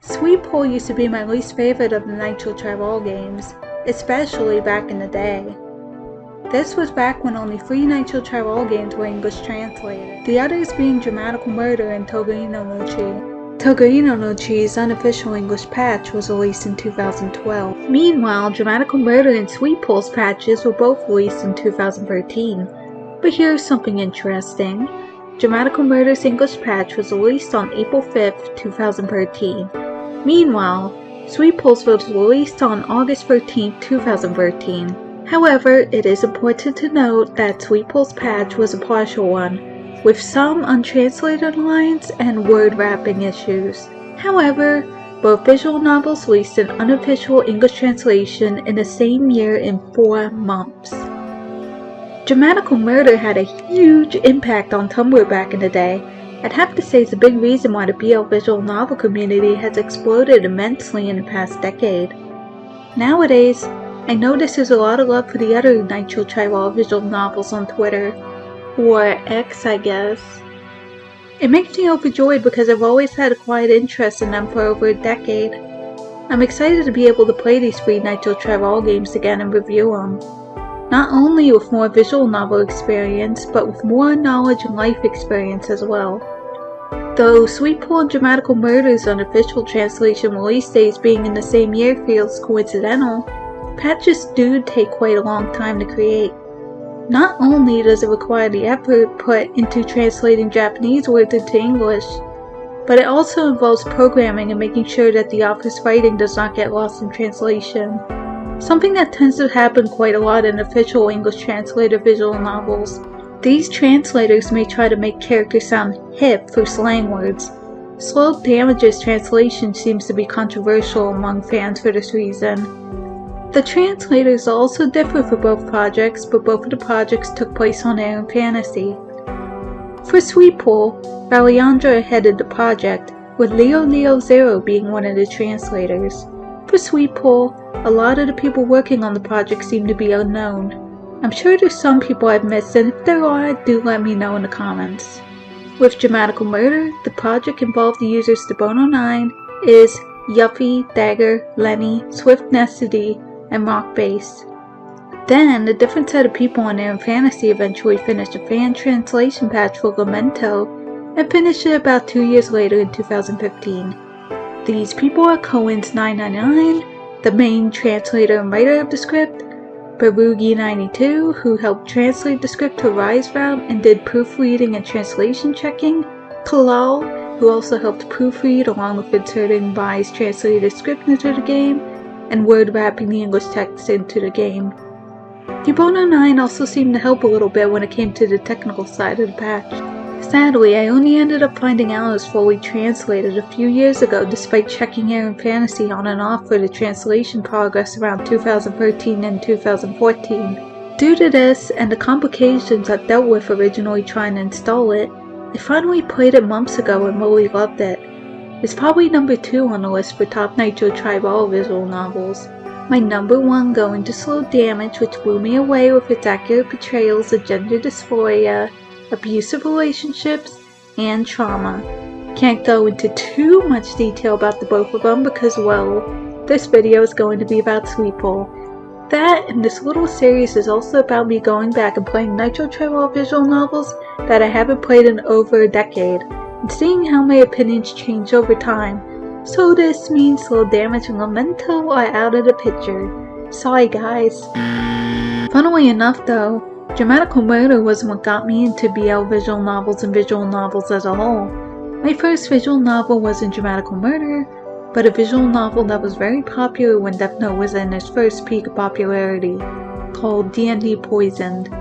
Sweet Pool used to be my least favorite of the Nitro Tribal games, especially back in the day. This was back when only 3 Nitro Tribal games were English translated, the others being Dramatical Murder and Togurino no Chi. Togurino no Chi's unofficial English patch was released in 2012. Meanwhile, Dramatical Murder and Sweet Pool's patches were both released in 2013. But here's something interesting. Dramatical Murder's English patch was released on April 5th, 2013. Meanwhile, Sweet Pool's was released on August 13th, 2013. However, it is important to note that Sweet Pool's patch was a partial one, with some untranslated lines and word wrapping issues. However, both visual novels released an unofficial English translation in the same year in 4 months. Dramatical Murder had a huge impact on Tumblr back in the day. I'd have to say it's a big reason why the BL visual novel community has exploded immensely in the past decade. Nowadays, I notice there's a lot of love for the other Nitro Tribal visual novels on Twitter, or X I guess. It makes me overjoyed because I've always had a quiet interest in them for over a decade. I'm excited to be able to play these 3 Nitro Tribal games again and review them. Not only with more visual novel experience, but with more knowledge and life experience as well. Though Sweet Pool and Dramatical Murder's unofficial translation release dates being in the same year feels coincidental, patches do take quite a long time to create. Not only does it require the effort put into translating Japanese words into English, but it also involves programming and making sure that the author's writing does not get lost in translation. Something that tends to happen quite a lot in official English translated visual novels. These translators may try to make characters sound hip for slang words. Slow Damage's translation seems to be controversial among fans for this reason. The translators also differ for both projects, but both of the projects took place on Air and Fantasy. For Sweet Pool, Valiandra headed the project, with Leo Zero being one of the translators. For Sweet Pool, a lot of the people working on the project seem to be unknown. I'm sure there's some people I've missed, and if there are, do let me know in the comments. With Dramatical Murder, the project involved the users Debono9, Iz, Yuffie, Dagger, Lenny, Swift Nessity, and Rock Bass. Then, a different set of people on Air and Fantasy eventually finished a fan translation patch for Lamento, and finished it about 2 years later in 2015. These people are Cohen's999, the main translator and writer of the script, Barugi92, who helped translate the script to Rise Route and did proofreading and translation checking, Kalal, who also helped proofread along with inserting Rise translated script into the game, and word wrapping the English text into the game. Debono9 also seemed to help a little bit when it came to the technical side of the patch. Sadly, I only ended up finding out it was fully translated a few years ago despite checking Air and Fantasy on and off for the translation progress around 2013 and 2014. Due to this, and the complications I've dealt with originally trying to install it, I finally played it months ago and really loved it. It's probably number 2 on the list for top Nitro Tribal visual novels. My number 1 going to Slow Damage, which blew me away with its accurate portrayals of gender dysphoria, abusive relationships, and trauma. Can't go into too much detail about the both of them because, well, this video is going to be about Sweet Pool. That and this little series is also about me going back and playing Nitro Tribal visual novels that I haven't played in over a decade, and seeing how my opinions change over time. So this means Slow Damage and Lamento are out of the picture. Sorry guys. Funnily enough though, Dramatical Murder wasn't what got me into BL visual novels and visual novels as a whole. My first visual novel wasn't Dramatical Murder, but a visual novel that was very popular when Death Note was in its first peak of popularity, called D&D Poisoned.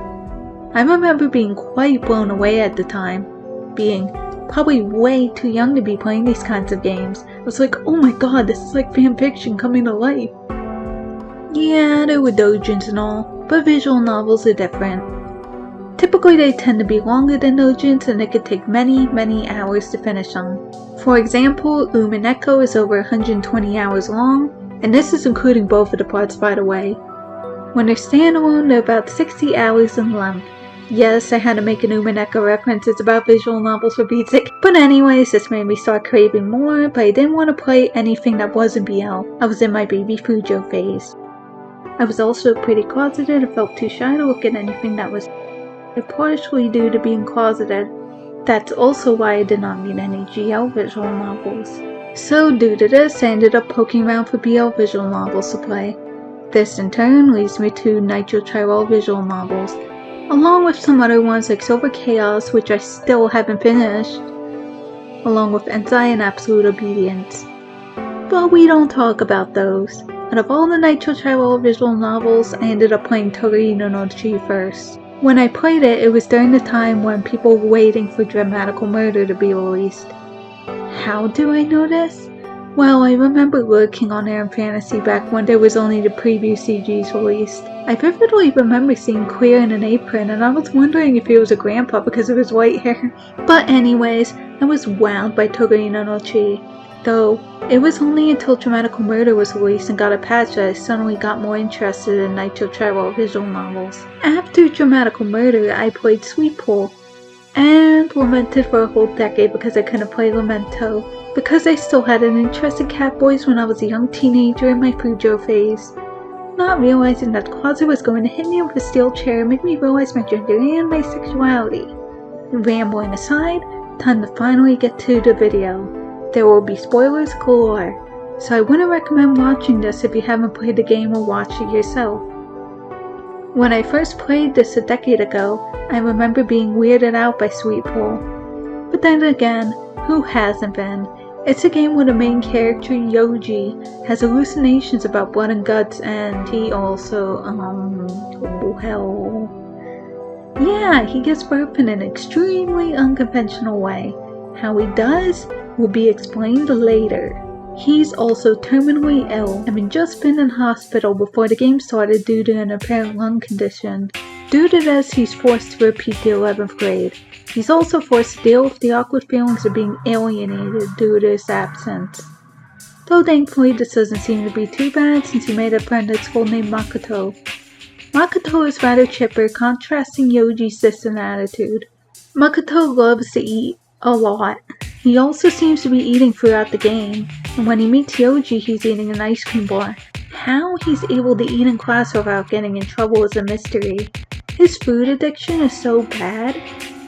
I remember being quite blown away at the time, being probably way too young to be playing these kinds of games. I was like, oh my god, this is like fanfiction coming to life. Yeah, there were doujins and all, but visual novels are different. Typically they tend to be longer than doujins and it could take many hours to finish them. For example, Umineko is over 120 hours long, and this is including both of the parts by the way. When they're standalone, they're about 60 hours in length. Yes, I had to make a Numeneka reference, it's about visual novels for Beat's sake. But anyways, this made me start craving more, but I didn't want to play anything that wasn't BL. I was in my baby Fujo phase. I was also pretty closeted and felt too shy to look at anything that was partially due to being closeted. That's also why I did not read any GL visual novels. So due to this, I ended up poking around for BL visual novels to play. This in turn leads me to Nitro Tyrell visual novels, along with some other ones like Silver Chaos, which I still haven't finished, along with Enzai and Absolute Obedience. But we don't talk about those. Out of all the Nitro Tyrell visual novels, I ended up playing Torino no Chi first. When I played it, it was during the time when people were waiting for Dramatical Murder to be released. How do I know this? Well, I remember lurking on Air and Fantasy back when there was only the preview CGs released. I vividly remember seeing Queer in an apron, and I was wondering if he was a grandpa because of his white hair. But anyways, I was wowed by Torino no Chi. Though, it was only until Dramatical Murder was released and got a patch that I suddenly got more interested in Nitro Tyrell visual novels. After Dramatical Murder, I played Sweet Pool, and lamented for a whole decade because I couldn't play Lamento, because I still had an interest in Catboys when I was a young teenager in my Fujo phase. Not realizing that Closet was going to hit me with a steel chair and make me realize my gender and my sexuality. Rambling aside, time to finally get to the video. There will be spoilers galore, so I wouldn't recommend watching this if you haven't played the game or watched it yourself. When I first played this a decade ago, I remember being weirded out by Sweet Pool. But then again, who hasn't been? It's a game where the main character, Yoji, has hallucinations about blood and guts, and he also, he gives birth in an extremely unconventional way. How he does will be explained later. He's also terminally ill, having just been in hospital before the game started due to an apparent lung condition. Due to this, he's forced to repeat the 11th grade. He's also forced to deal with the awkward feelings of being alienated due to his absence. Though thankfully this doesn't seem to be too bad since he made a friend at school named Makoto. Makoto is rather chipper, contrasting Yoji's distant attitude. Makoto loves to eat a lot. He also seems to be eating throughout the game, and when he meets Yoji, he's eating an ice cream bar. How he's able to eat in class without getting in trouble is a mystery. His food addiction is so bad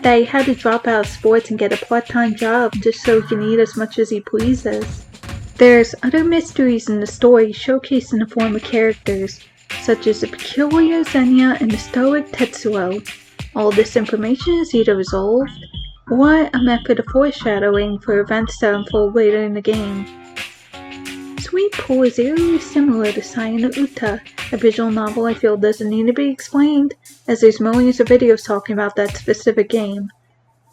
that he had to drop out of sports and get a part-time job just so he can eat as much as he pleases. There's other mysteries in the story showcased in the form of characters, such as the peculiar Zenya and the stoic Tetsuo. All this information is either resolved, or a method of foreshadowing for events that unfold later in the game. Sweet Pool is eerily similar to Sai no Uta, a visual novel I feel doesn't need to be explained, as there's millions of videos talking about that specific game.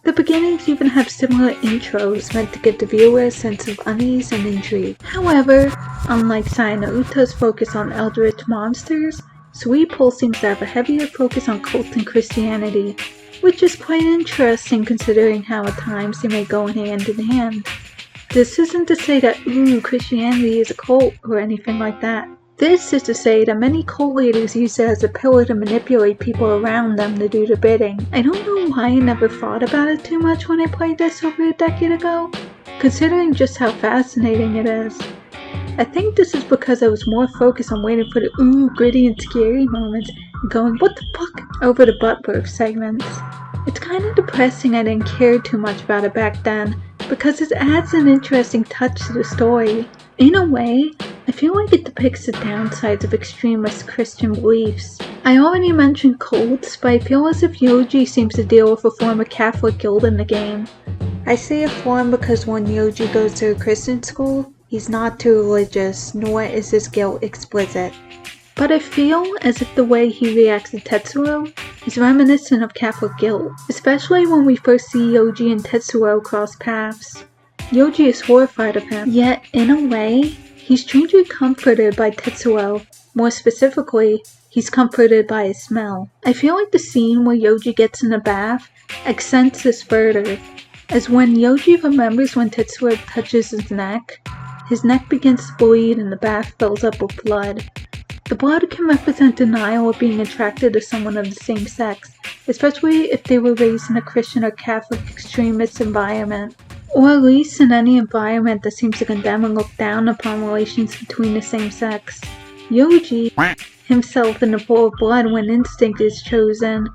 The beginnings even have similar intros meant to give the viewer a sense of unease and intrigue. However, unlike Sai no Uta's focus on eldritch monsters, Sweet Pool seems to have a heavier focus on cult and Christianity, which is quite interesting considering how at times they may go hand in hand. This isn't to say that Christianity is a cult or anything like that. This is to say that many cult leaders use it as a pillar to manipulate people around them to do their bidding. I don't know why I never thought about it too much when I played this over a decade ago, considering just how fascinating it is. I think this is because I was more focused on waiting for the gritty and scary moments and going what the fuck over the butt birth segments. It's kind of depressing I didn't care too much about it back then, because it adds an interesting touch to the story. In a way, I feel like it depicts the downsides of extremist Christian beliefs. I already mentioned cults, but I feel as if Yoji seems to deal with a form of Catholic guilt in the game. I say a form because when Yoji goes to a Christian school, he's not too religious, nor is his guilt explicit. But I feel as if the way he reacts to Tetsuo is reminiscent of Catholic guilt, especially when we first see Yoji and Tetsuo cross paths. Yoji is horrified of him, yet in a way, he's strangely comforted by Tetsuo. More specifically, he's comforted by his smell. I feel like the scene where Yoji gets in the bath accents this further, as when Yoji remembers when Tetsuo touches his neck begins to bleed and the bath fills up with blood. The blood can represent denial of being attracted to someone of the same sex, especially if they were raised in a Christian or Catholic extremist environment, or at least in any environment that seems to condemn and look down upon relations between the same sex. Yoji, himself in the pool of blood when instinct is chosen,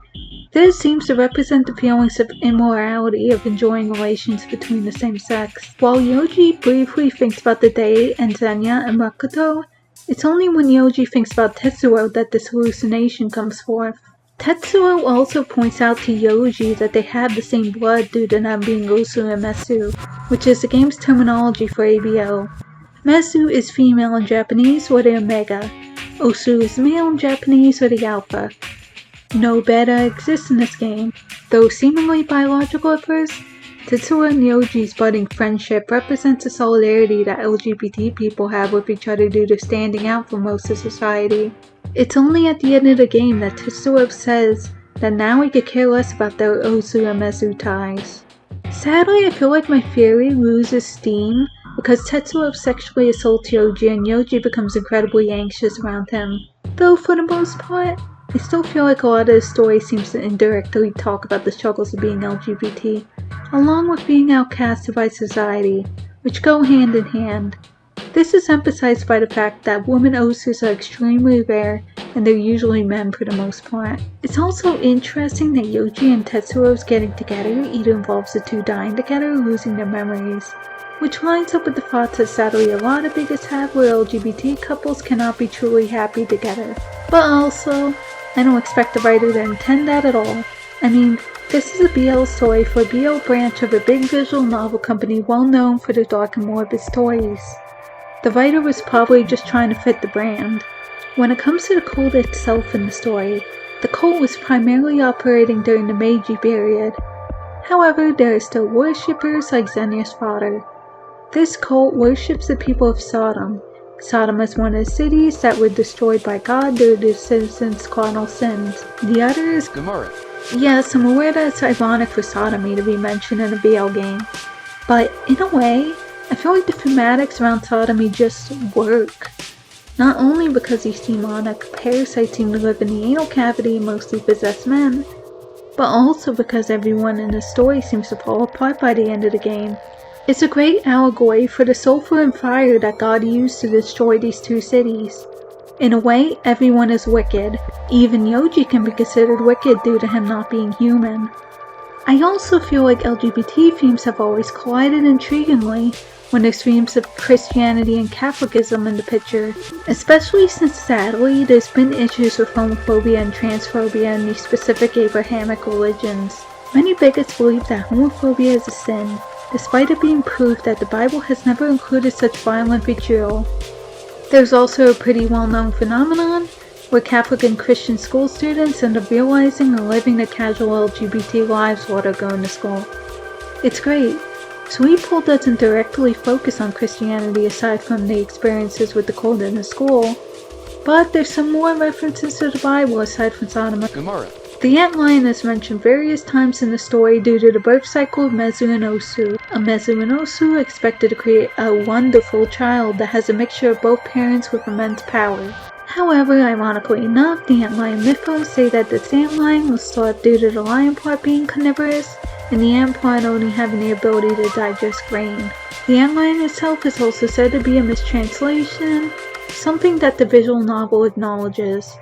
this seems to represent the feelings of immorality of enjoying relations between the same sex. While Yoji briefly thinks about the day and Zenya and Makoto, it's only when Yoji thinks about Tetsuo that this hallucination comes forth. Tetsuo also points out to Yoji that they have the same blood due to them being Osu and Mesu, which is the game's terminology for ABO. Mesu is female in Japanese or the Omega. Osu is male in Japanese or the Alpha. No beta exists in this game, though seemingly biological at first. Tetsuo and Yoji's budding friendship represents the solidarity that LGBT people have with each other due to standing out for most of society. It's only at the end of the game that Tetsuo says that now he could care less about their Osu and Mesu ties. Sadly, I feel like my theory loses steam because Tetsuo sexually assaults Yoji and Yoji becomes incredibly anxious around him. Though for the most part, I still feel like a lot of the story seems to indirectly talk about the struggles of being LGBT, along with being outcasted by society, which go hand in hand. This is emphasized by the fact that women Osus are extremely rare and they're usually men for the most part. It's also interesting that Yoji and Tetsuo's getting together either involves the two dying together or losing their memories, which lines up with the thoughts that sadly a lot of bigots have where LGBT couples cannot be truly happy together. But also, I don't expect the writer to intend that at all. I mean, this is a BL story for a BL branch of a big visual novel company well known for their dark and morbid stories. The writer was probably just trying to fit the brand. When it comes to the cult itself in the story, the cult was primarily operating during the Meiji period. However, there are still worshippers like Zenya's father. This cult worships the people of Sodom. Sodom is one of the cities that were destroyed by God due to the citizens' carnal sins. The other is Gomorrah. Yes, I'm aware that it's ironic for sodomy to be mentioned in a BL game, but in a way, I feel like the thematics around sodomy just work. Not only because these demonic parasites seem to live in the anal cavity and mostly possess men, but also because everyone in the story seems to fall apart by the end of the game. It's a great allegory for the sulfur and fire that God used to destroy these two cities. In a way, everyone is wicked. Even Yoji can be considered wicked due to him not being human. I also feel like LGBT themes have always collided intriguingly when there's themes of Christianity and Catholicism in the picture, especially since sadly there's been issues with homophobia and transphobia in these specific Abrahamic religions. Many bigots believe that homophobia is a sin, despite it being proved that the Bible has never included such violent vitriol. There's also a pretty well-known phenomenon where Catholic and Christian school students end up realizing and living their casual LGBT lives while they're going to school. It's great. Sweet Pool doesn't directly focus on Christianity aside from the experiences with the cult in the school, but there's some more references to the Bible aside from Sodom and Gomorrah. The antlion is mentioned various times in the story due to the birth cycle of Mesu and Osu. A Mesu and Osu are expected to create a wonderful child that has a mixture of both parents with immense power. However, ironically enough, the antlion mythos say that this antlion was thought due to the lion part being carnivorous, and the ant part only having the ability to digest grain. The antlion itself is also said to be a mistranslation, something that the visual novel acknowledges.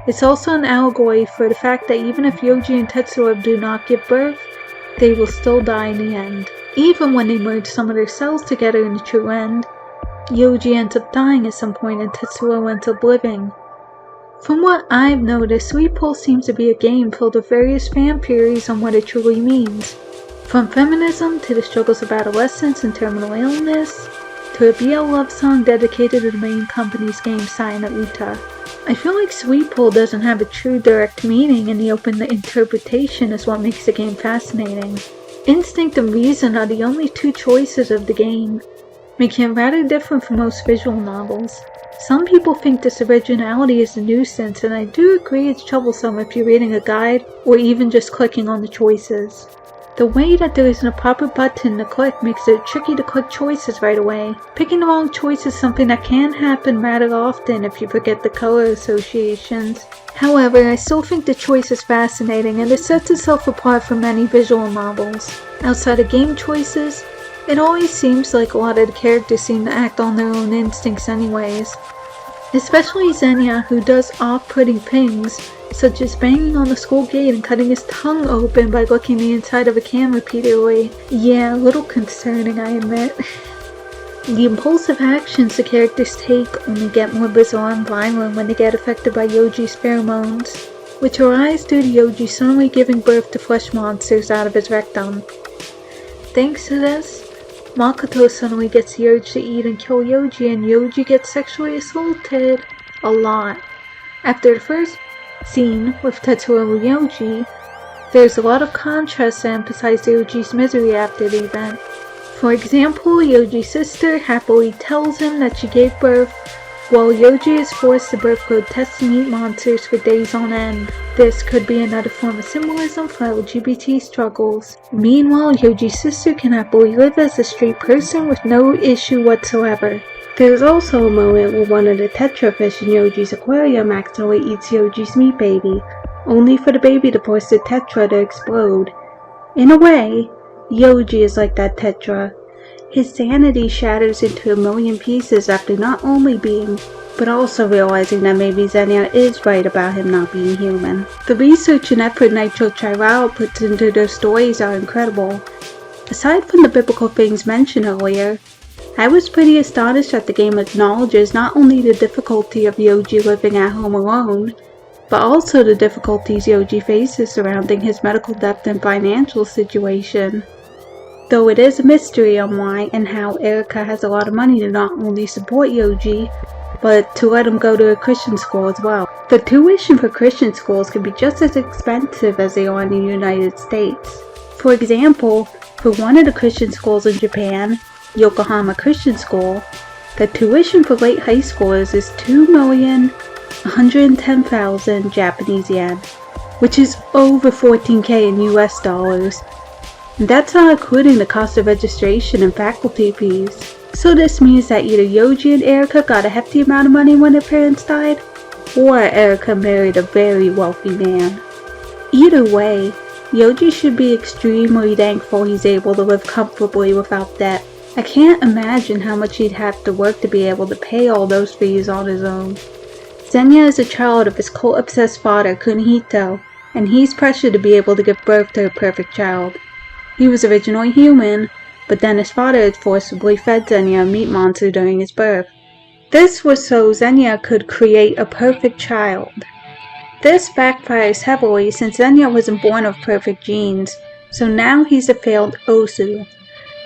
It's also an allegory for the fact that even if Yoji and Tetsuo do not give birth, they will still die in the end. Even when they merge some of their cells together in the true end, Yoji ends up dying at some point and Tetsuo ends up living. From what I've noticed, Sweet Pool seems to be a game filled with various fan theories on what it truly means. From feminism to the struggles of adolescence and terminal illness, to a BL love song dedicated to the main company's game Sayana Uta. I feel like Sweet Pool doesn't have a true direct meaning, and the open interpretation is what makes the game fascinating. Instinct and reason are the only two choices of the game, making it rather different from most visual novels. Some people think this originality is a nuisance, and I do agree it's troublesome if you're reading a guide or even just clicking on the choices. The way that there isn't a proper button to click makes it tricky to click choices right away. Picking the wrong choice is something that can happen rather often if you forget the color associations. However, I still think the choice is fascinating and it sets itself apart from many visual novels. Outside of game choices, it always seems like a lot of the characters seem to act on their own instincts anyways. Especially Zenya, who does off-putting things, such as banging on the school gate and cutting his tongue open by licking the inside of a can repeatedly. Yeah, a little concerning, I admit. The impulsive actions the characters take only get more bizarre and violent when they get affected by Yoji's pheromones, which arise due to Yoji suddenly giving birth to flesh monsters out of his rectum. Thanks to this, Makoto suddenly gets the urge to eat and kill Yoji, and Yoji gets sexually assaulted. A lot. After the first scene with Tetsuo and Yoji, there's a lot of contrast to emphasize Yoji's misery after the event. For example, Yoji's sister happily tells him that she gave birth, while Yoji is forced to birth grotesque meat monsters for days on end. This could be another form of symbolism for LGBT struggles. Meanwhile, Yoji's sister can happily live as a straight person with no issue whatsoever. There's also a moment where one of the tetra fish in Yoji's aquarium accidentally eats Yoji's meat baby, only for the baby to force the tetra to explode. In a way, Yoji is like that tetra. His sanity shatters into a million pieces after not only being, but also realizing that maybe Zenya is right about him not being human. The research and effort Nitro Chiral puts into their stories are incredible. Aside from the biblical things mentioned earlier, I was pretty astonished that the game acknowledges not only the difficulty of Yoji living at home alone, but also the difficulties Yoji faces surrounding his medical debt and financial situation. Though it is a mystery on why and how Erica has a lot of money to not only support Yoji, but to let him go to a Christian school as well. The tuition for Christian schools can be just as expensive as they are in the United States. For example, for one of the Christian schools in Japan, Yokohama Christian School, the tuition for late high schoolers is 2,110,000 Japanese yen, which is over $14,000 in US dollars. And that's not including the cost of registration and faculty fees. So this means that either Yoji and Erica got a hefty amount of money when their parents died, or Erica married a very wealthy man. Either way, Yoji should be extremely thankful he's able to live comfortably without debt. I can't imagine how much he'd have to work to be able to pay all those fees on his own. Zenya is a child of his cult-obsessed father, Kunihito, and he's pressured to be able to give birth to a perfect child. He was originally human, but then his father had forcibly fed Zenya a meat monster during his birth. This was so Zenya could create a perfect child. This backfires heavily since Zenya wasn't born with perfect genes, so now he's a failed Osu.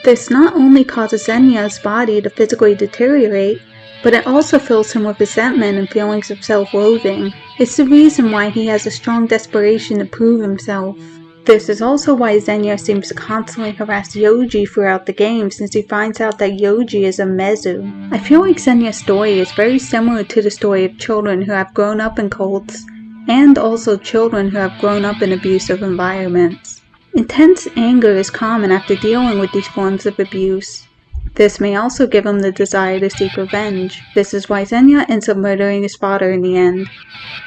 This not only causes Zenya's body to physically deteriorate, but it also fills him with resentment and feelings of self-loathing. It's the reason why he has a strong desperation to prove himself. This is also why Zenya seems to constantly harass Yoji throughout the game since he finds out that Yoji is a Mezu. I feel like Zenya's story is very similar to the story of children who have grown up in cults, and also children who have grown up in abusive environments. Intense anger is common after dealing with these forms of abuse. This may also give him the desire to seek revenge. This is why Zenya ends up murdering his father in the end.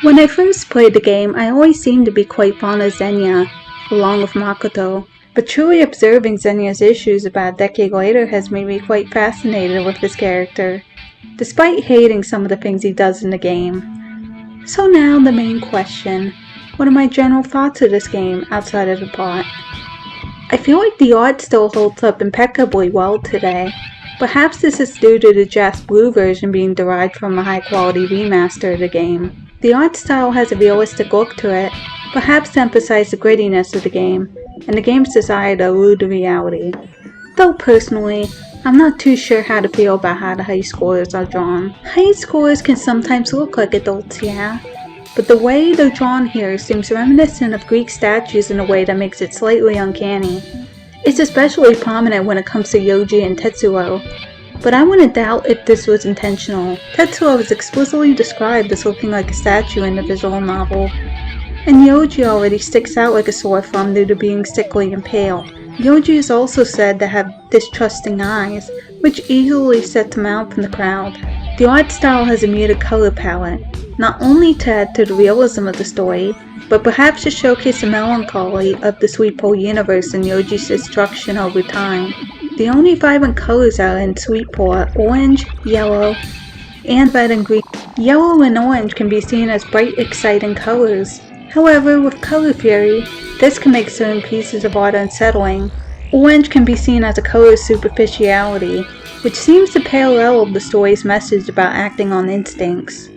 When I first played the game, I always seemed to be quite fond of Zenya, along with Makoto, but truly observing Zenya's issues about a decade later has made me quite fascinated with his character, despite hating some of the things he does in the game. So now the main question, what are my general thoughts of this game outside of the plot? I feel like the art still holds up impeccably well today. Perhaps this is due to the Jas Blue version being derived from a high quality remaster of the game. The art style has a realistic look to it, perhaps to emphasize the grittiness of the game, and the game's desire to elude the reality. Though personally, I'm not too sure how to feel about how the high schoolers are drawn. High schoolers can sometimes look like adults, yeah, but the way they're drawn here seems reminiscent of Greek statues in a way that makes it slightly uncanny. It's especially prominent when it comes to Yoji and Tetsuo, but I wouldn't doubt if this was intentional. Tetsuo is explicitly described as looking like a statue in the visual novel. and Yoji already sticks out like a sore thumb due to being sickly and pale. Yoji is also said to have distrusting eyes, which easily sets him out from the crowd. The art style has a muted color palette, not only to add to the realism of the story, but perhaps to showcase the melancholy of the Sweetpool universe and Yoji's destruction over time. The only vibrant colors are in Sweetpool are orange, yellow, and red and green. Yellow and orange can be seen as bright, exciting colors. However, with color fury, this can make certain pieces of art unsettling. Orange can be seen as a color of superficiality, which seems to parallel the story's message about acting on instincts.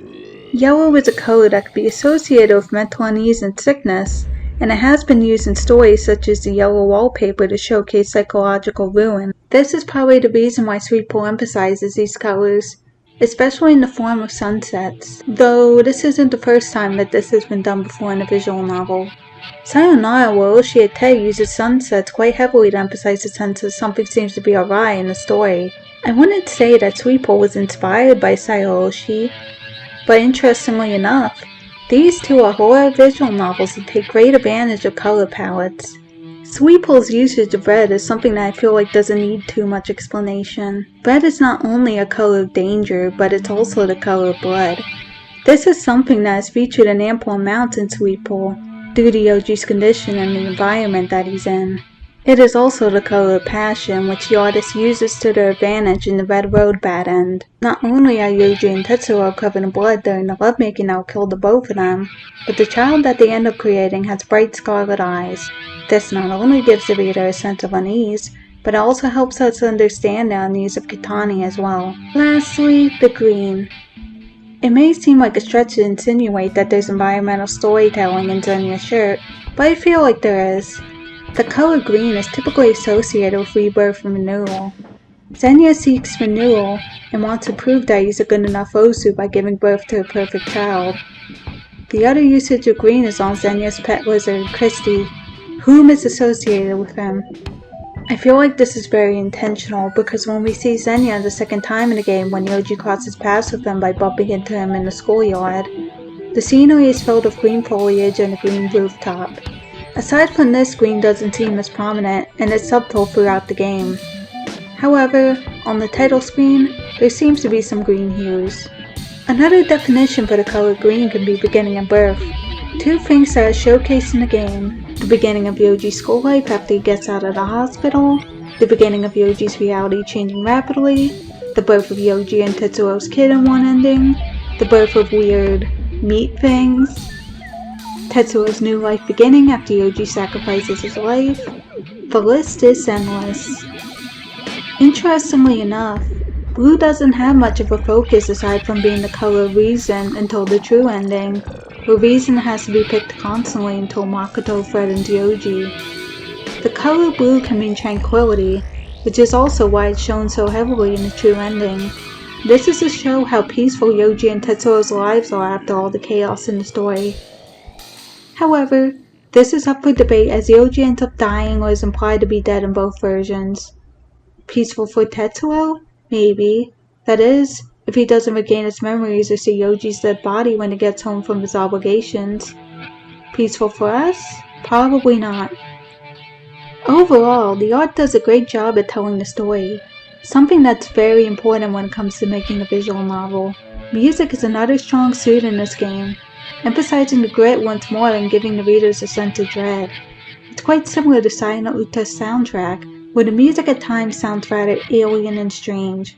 Yellow is a color that can be associated with mental unease and sickness, and it has been used in stories such as the yellow wallpaper to showcase psychological ruin. This is probably the reason why Sweetpool emphasizes these colors, especially in the form of sunsets, though this isn't the first time that this has been done before in a visual novel. Sayonara, where Oshie uses sunsets quite heavily to emphasize the sense that something seems to be awry in the story. I wouldn't say that Sweetpool was inspired by Sayonara, but interestingly enough, these two are horror visual novels that take great advantage of color palettes. Sweetpool's usage of red is something that I feel like doesn't need too much explanation. Red is not only a color of danger, but it's also the color of blood. This is something that is featured in ample amounts in Sweetpool, due to Yoji's condition and the environment that he's in. It is also the color of passion, which the artist uses to their advantage in the Red Road bad end. Not only are Yoji and Tetsuo covered in blood during the lovemaking that will kill the both of them, but the child that they end up creating has bright scarlet eyes. This not only gives the reader a sense of unease, but it also helps us understand the unease of Kitani as well. Lastly, the green. It may seem like a stretch to insinuate that there's environmental storytelling in Zenya's shirt, but I feel like there is. The color green is typically associated with rebirth and renewal. Zenya seeks renewal and wants to prove that he's a good enough Osu by giving birth to a perfect child. The other usage of green is on Zenya's pet lizard, Christy, whom is associated with him. I feel like this is very intentional because when we see Zenya the second time in the game when Yoji crosses paths with him by bumping into him in the schoolyard, the scenery is filled with green foliage and a green rooftop. Aside from this, green doesn't seem as prominent and is subtle throughout the game. However, on the title screen, there seems to be some green hues. Another definition for the color green can be beginning and birth, two things that are showcased in the game. The beginning of Yoji's school life after he gets out of the hospital, the beginning of Yoji's reality changing rapidly, the birth of Yoji and Tetsuo's kid in one ending, the birth of weird meat things, Tetsuo's new life beginning after Yoji sacrifices his life. The list is endless. Interestingly enough, blue doesn't have much of a focus aside from being the color of reason until the true ending, where reason has to be picked constantly until Makoto threatens Yoji. The color blue can mean tranquility, which is also why it's shown so heavily in the true ending. This is to show how peaceful Yoji and Tetsuo's lives are after all the chaos in the story. However, this is up for debate as Yoji ends up dying or is implied to be dead in both versions. Peaceful for Tetsuo? Maybe. That is, if he doesn't regain his memories or see Yoji's dead body when he gets home from his obligations. Peaceful for us? Probably not. Overall, the art does a great job at telling the story, something that's very important when it comes to making a visual novel. Music is another strong suit in this game, emphasizing the grit once more and giving the readers a sense of dread. It's quite similar to Sayano Uta's soundtrack, where the music at times sounds rather alien and strange.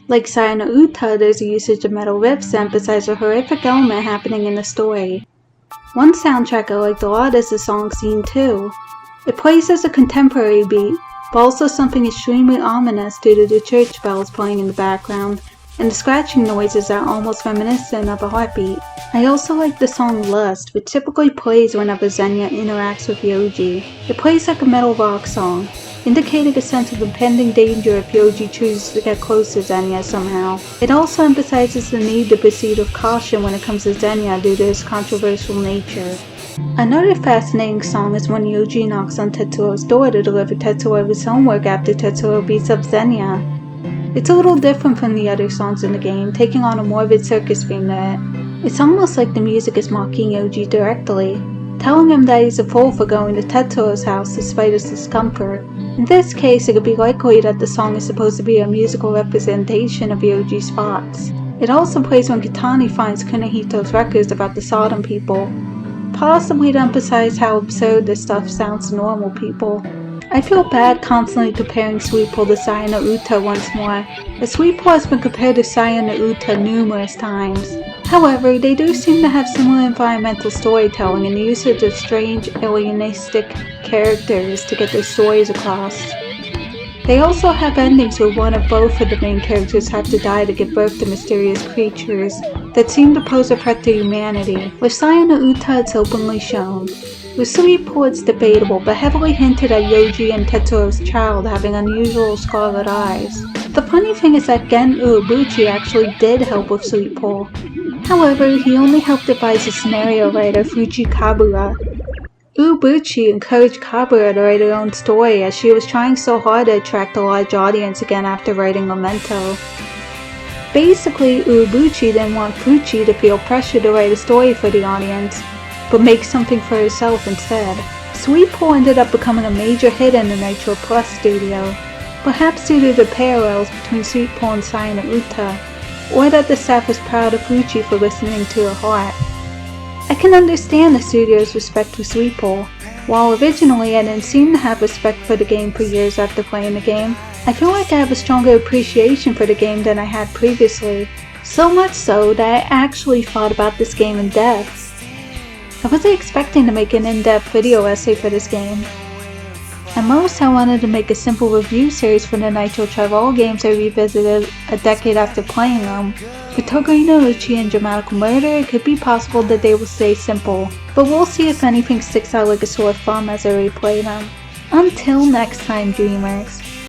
Like Sayano Uta, there's a usage of metal riffs to emphasize a horrific element happening in the story. One soundtrack I liked a lot is the song Scene 2. It plays as a contemporary beat, but also something extremely ominous due to the church bells playing in the background, and the scratching noises are almost reminiscent of a heartbeat. I also like the song Lust, which typically plays whenever Zenya interacts with Yoji. It plays like a metal rock song, indicating a sense of impending danger if Yoji chooses to get close to Zenya somehow. It also emphasizes the need to proceed with caution when it comes to Zenya due to his controversial nature. Another fascinating song is when Yoji knocks on Tetsuo's door to deliver Tetsuo his homework after Tetsuo beats up Zenya. It's a little different from the other songs in the game, taking on a morbid circus theme to it. It's almost like the music is mocking Yoji directly. telling him that he's a fool for going to Tetsuo's house despite his discomfort. In this case, it could be likely that the song is supposed to be a musical representation of Yoji spots. It also plays when Kitani finds Kunihito's records about the Sodom people, possibly to emphasize how absurd this stuff sounds to normal people. I feel bad constantly comparing Sweet Pea to Zenya Uta once more, as Sweet Pea has been compared to Zenya Uta numerous times. However, they do seem to have similar environmental storytelling and the usage of strange, alienistic characters to get their stories across. They also have endings where one or both of the main characters have to die to give birth to mysterious creatures that seem to pose a threat to humanity. With Zenya Uta, it's openly shown. With Sweet Pea, it's debatable, but heavily hinted at Yoji and Tetsuo's child having unusual scarlet eyes. The funny thing is that Gen Uebuchi actually did help with Sweet Pea. However, he only helped advise the scenario writer Fuji Kabura. Uebuchi encouraged Kabura to write her own story as she was trying so hard to attract a large audience again after writing Memento. Basically, Uebuchi didn't want Fuji to feel pressure to write a story for the audience, but make something for herself instead. Sweet Pea ended up becoming a major hit in the Nitro Plus studio, perhaps due to the parallels between Sweet Pea and Zenya Uta, or that the staff was proud of Fuji for listening to her heart. I can understand the studio's respect for Sweet Pea. While originally I didn't seem to have respect for the game for years after playing the game, I feel like I have a stronger appreciation for the game than I had previously, so much so that I actually thought about this game in depth. I wasn't expecting to make an in-depth video essay for this game. At most, I wanted to make a simple review series for the Nitro Travel games I revisited a decade after playing them. With Toguri no Uchi and Dramatical Murder, it could be possible that they will stay simple, but we'll see if anything sticks out like a sore thumb as I replay them. Until next time, dreamers.